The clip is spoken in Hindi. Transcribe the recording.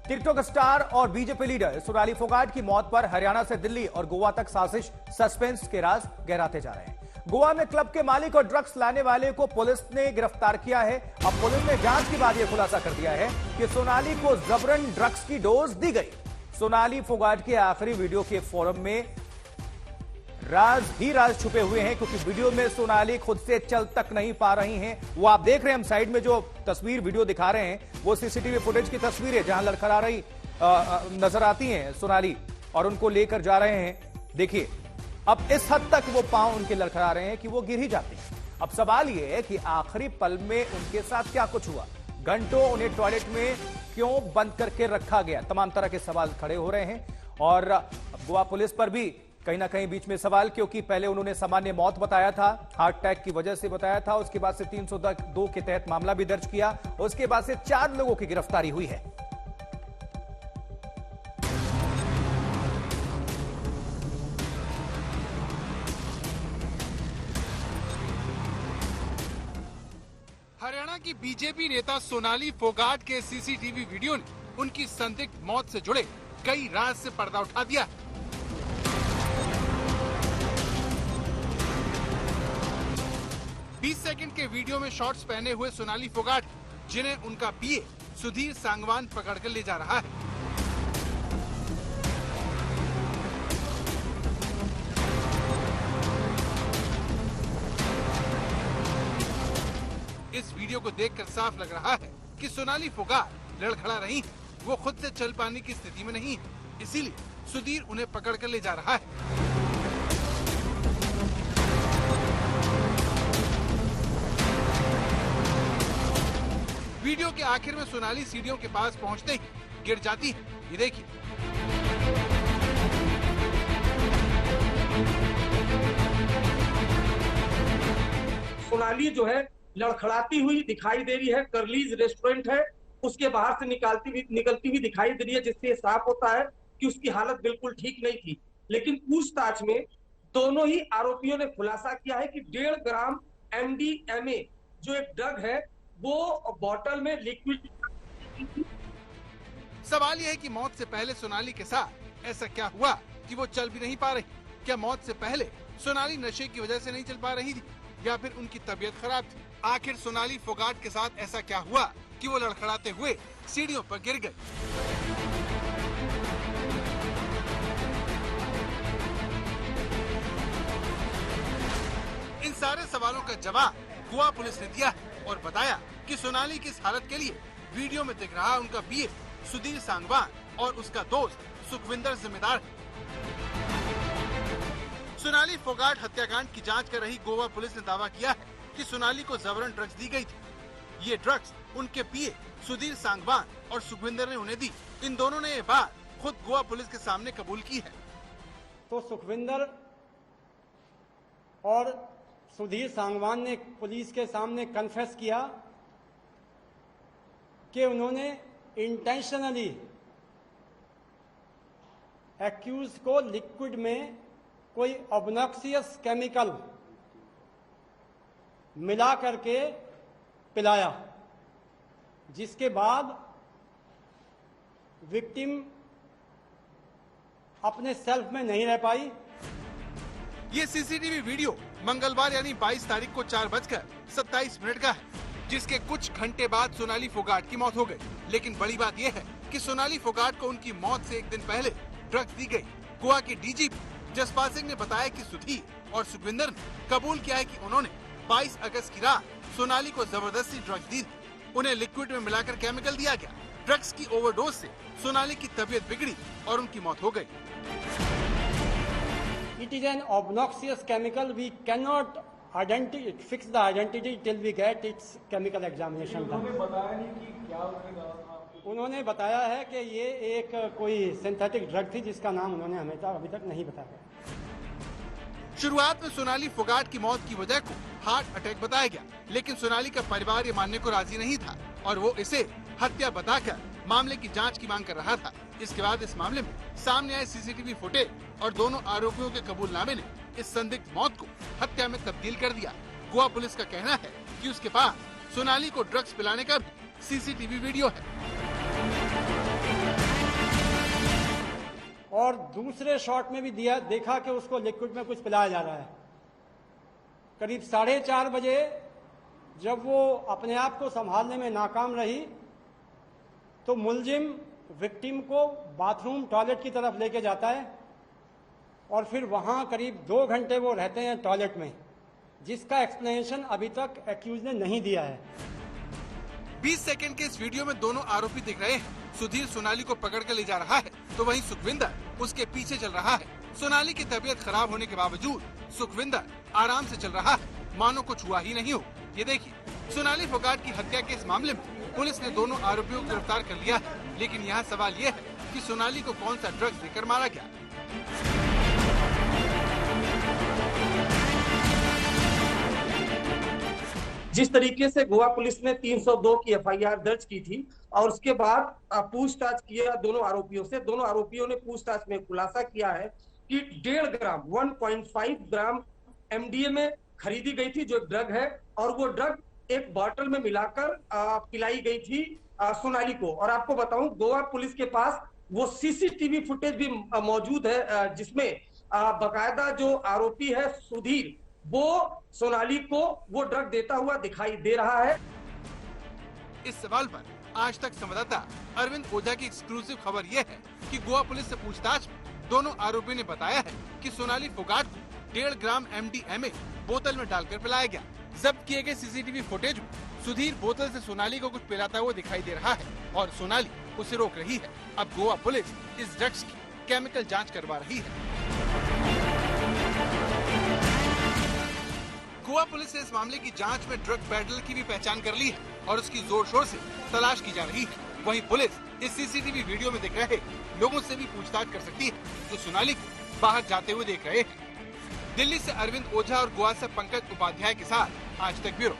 टिकटॉक स्टार और बीजेपी लीडर सोनाली फोगाट की मौत पर हरियाणा से दिल्ली और गोवा तक साजिश, सस्पेंस के राज गहराते जा रहे हैं। गोवा में क्लब के मालिक और ड्रग्स लाने वाले को पुलिस ने गिरफ्तार किया है। अब पुलिस ने जांच के बाद यह खुलासा कर दिया है कि सोनाली को जबरन ड्रग्स की डोज दी गई। सोनाली फोगाट के आखिरी वीडियो के फोरम में राज ही राज छुपे हुए हैं, क्योंकि वीडियो में सोनाली खुद से चल तक नहीं पा रही हैं। वो आप देख रहे हैं, हम साइड में जो तस्वीर वीडियो दिखा रहे हैं वो सीसीटीवी फुटेज की तस्वीर है, जहां लड़खड़ा रही नजर आती हैं सोनाली और उनको लेकर जा रहे हैं। देखिए, अब इस हद तक वो पांव उनके लड़खड़ा रहे हैं कि वो गिर ही जाते हैं। अब सवाल यह है कि आखिरी पल में उनके साथ क्या कुछ हुआ, घंटों उन्हें टॉयलेट में क्यों बंद करके रखा गया, तमाम तरह के सवाल खड़े हो रहे हैं। और गोवा पुलिस पर भी कहीं ना कहीं बीच में सवाल, क्योंकि पहले उन्होंने सामान्य मौत बताया था, हार्ट अटैक की वजह से बताया था। उसके बाद से 302 के तहत मामला भी दर्ज किया। उसके बाद से 4 लोगों की गिरफ्तारी हुई है। हरियाणा की बीजेपी नेता सोनाली फोगाट के सीसीटीवी वीडियो ने उनकी संदिग्ध मौत से जुड़े कई राज से पर्दा उठा दिया। सेकंड के वीडियो में शॉर्ट्स पहने हुए सोनाली फोगाट, जिन्हें उनका पीए सुधीर सांगवान पकड़कर ले जा रहा है। इस वीडियो को देखकर साफ लग रहा है कि सोनाली फोगाट लड़खड़ा रही है, वो खुद से चल पाने की स्थिति में नहीं है, इसीलिए सुधीर उन्हें पकड़कर ले जा रहा है। वीडियो के आखिर में सोनाली सीढ़ियों के पास पहुंचते ही गिर जाती है। ये देखिए, सोनाली जो है लड़खड़ाती हुई दिखाई दे रही है। कर्लीज रेस्टोरेंट है, उसके बाहर से निकलती हुई दिखाई दे रही है, जिससे साफ होता है कि उसकी हालत बिल्कुल ठीक नहीं थी। लेकिन पूछताछ में दोनों ही आरोपियों ने खुलासा किया है कि 1.5 ग्राम MDMA जो एक ड्रग है वो बॉटल में लिक्विड। सवाल यह है कि मौत से पहले सोनाली के साथ ऐसा क्या हुआ कि वो चल भी नहीं पा रही। क्या मौत से पहले सोनाली नशे की वजह से नहीं चल पा रही थी, या फिर उनकी तबीयत खराब थी? आखिर सोनाली फोगाट के साथ ऐसा क्या हुआ कि वो लड़खड़ाते हुए सीढ़ियों पर गिर गई? इन सारे सवालों का जवाब गोवा पुलिस ने दिया है और बताया कि सोनाली की इस हालत के लिए वीडियो में दिख रहा उनका पीए सुधीर सांगवान और उसका दोस्त सुखविंदर जिम्मेदार है। सोनाली फोगाट हत्याकांड की जांच कर रही गोवा पुलिस ने दावा किया है कि सोनाली को जबरन ड्रग्स दी गई थी। ये ड्रग्स उनके पीए सुधीर सांगवान और सुखविंदर ने उन्हें दी। इन दोनों ने ये बात खुद गोवा पुलिस के सामने कबूल की है। तो सुखविंदर और सुधीर सांगवान ने पुलिस के सामने कन्फेस किया कि उन्होंने इंटेंशनली एक्यूज को लिक्विड में कोई ऑब्नॉक्सियस केमिकल मिला करके पिलाया, जिसके बाद विक्टिम अपने सेल्फ में नहीं रह पाई। ये सीसीटीवी वीडियो मंगलवार यानी 22 तारीख को 4:27 का है, जिसके कुछ घंटे बाद सोनाली फोगाट की मौत हो गई। लेकिन बड़ी बात यह है कि सोनाली फोगाट को उनकी मौत से एक दिन पहले ड्रग्स दी गई। गोवा के डीजीपी जसपाल सिंह ने बताया कि सुधीर और सुखविंदर ने कबूल किया है कि उन्होंने 22 अगस्त की रात सोनाली को जबरदस्ती ड्रग्स दी थी। उन्हें लिक्विड में मिलाकर केमिकल दिया गया। ड्रग्स की ओवरडोज से सोनाली की तबीयत बिगड़ी और उनकी मौत हो गई। It is an obnoxious chemical. We cannot fix the identity till we get its chemical examination done. उन्होंने बताया है कि ये एक कोई सिंथेटिक ड्रग थी जिसका नाम उन्होंने हमें अभी तक नहीं बताया। शुरुआत में सोनाली फोगाट की मौत की वजह को हार्ट अटैक बताया गया, लेकिन सोनाली का परिवार ये मानने को राजी नहीं था और वो इसे हत्या बताकर मामले की जांच की मांग कर रहा था। इसके बाद इस मामले में सामने आए सीसीटीवी फुटेज और दोनों आरोपियों के कबूलनामे ने इस संदिग्ध मौत को हत्या में तब्दील कर दिया। गोवा पुलिस का कहना है कि उसके पास सोनाली को ड्रग्स पिलाने का भी सीसीटीवी वीडियो है। और दूसरे शॉट में भी देखा कि उसको लिक्विड में कुछ पिलाया जा रहा है। करीब 4:30 बजे जब वो अपने आप को संभालने में नाकाम रही तो मुलजिम विक्टिम को बाथरूम टॉयलेट की तरफ लेके जाता है और फिर वहां करीब 2 घंटे वो रहते हैं टॉयलेट में, जिसका एक्सप्लेनेशन अभी तक एक्यूज ने नहीं दिया है। 20 सेकंड के इस वीडियो में दोनों आरोपी दिख रहे हैं। सुधीर सोनाली को पकड़ कर ले जा रहा है तो वहीं सुखविंदर उसके पीछे चल रहा है। सोनाली की तबीयत खराब होने के बावजूद सुखविंदर आराम से चल रहा है, मानो कुछ हुआ ही नहीं हो। ये देखिए, सोनाली फोगाट की हत्या के इस मामले में पुलिस ने दोनों आरोपियों को गिरफ्तार कर लिया है। लेकिन यहाँ सवाल ये है कि सोनाली को कौन सा ड्रग्स देकर मारा गया। जिस तरीके से गोवा पुलिस ने 302 की एफआईआर दर्ज की थी और उसके बाद पूछताछ किया दोनों आरोपियों से, दोनों आरोपियों ने पूछताछ में खुलासा किया है कि 1.5 ग्राम 1.5 ग्राम एमडीएमए खरीदी गई थी, जो ड्रग है, और वो ड्रग एक बॉटल में मिलाकर पिलाई गई थी सोनाली को। और आपको बताऊं, गोवा पुलिस के पास वो सीसीटीवी फुटेज भी मौजूद है जिसमें बकायदा जो आरोपी है सुधीर, वो सोनाली को वो ड्रग देता हुआ दिखाई दे रहा है। इस सवाल पर आज तक संवाददाता अरविंद ओझा की एक्सक्लूसिव खबर यह है कि गोवा पुलिस से पूछताछ में दोनों आरोपियों ने बताया है कि सोनाली फोगाट को 1.5 ग्राम एमडीएमए बोतल में डालकर पिलाया गया। जब्त किए गए सीसीटीवी फुटेज में सुधीर बोतल से सोनाली को कुछ पिलाता हुआ दिखाई दे रहा है और सोनाली उसे रोक रही है। अब गोवा पुलिस इस ड्रग्स की केमिकल जांच करवा रही है। गोवा पुलिस ने इस मामले की जांच में ड्रग पेडलर की भी पहचान कर ली है और उसकी जोर शोर से तलाश की जा रही है। वहीं पुलिस इस सीसीटीवी वीडियो में दिख रहे लोगों से भी पूछताछ कर सकती है जो सोनाली को बाहर जाते हुए देख रहे हैं। दिल्ली से अरविंद ओझा और गोवा से पंकज उपाध्याय के साथ आज तक ब्यूरो।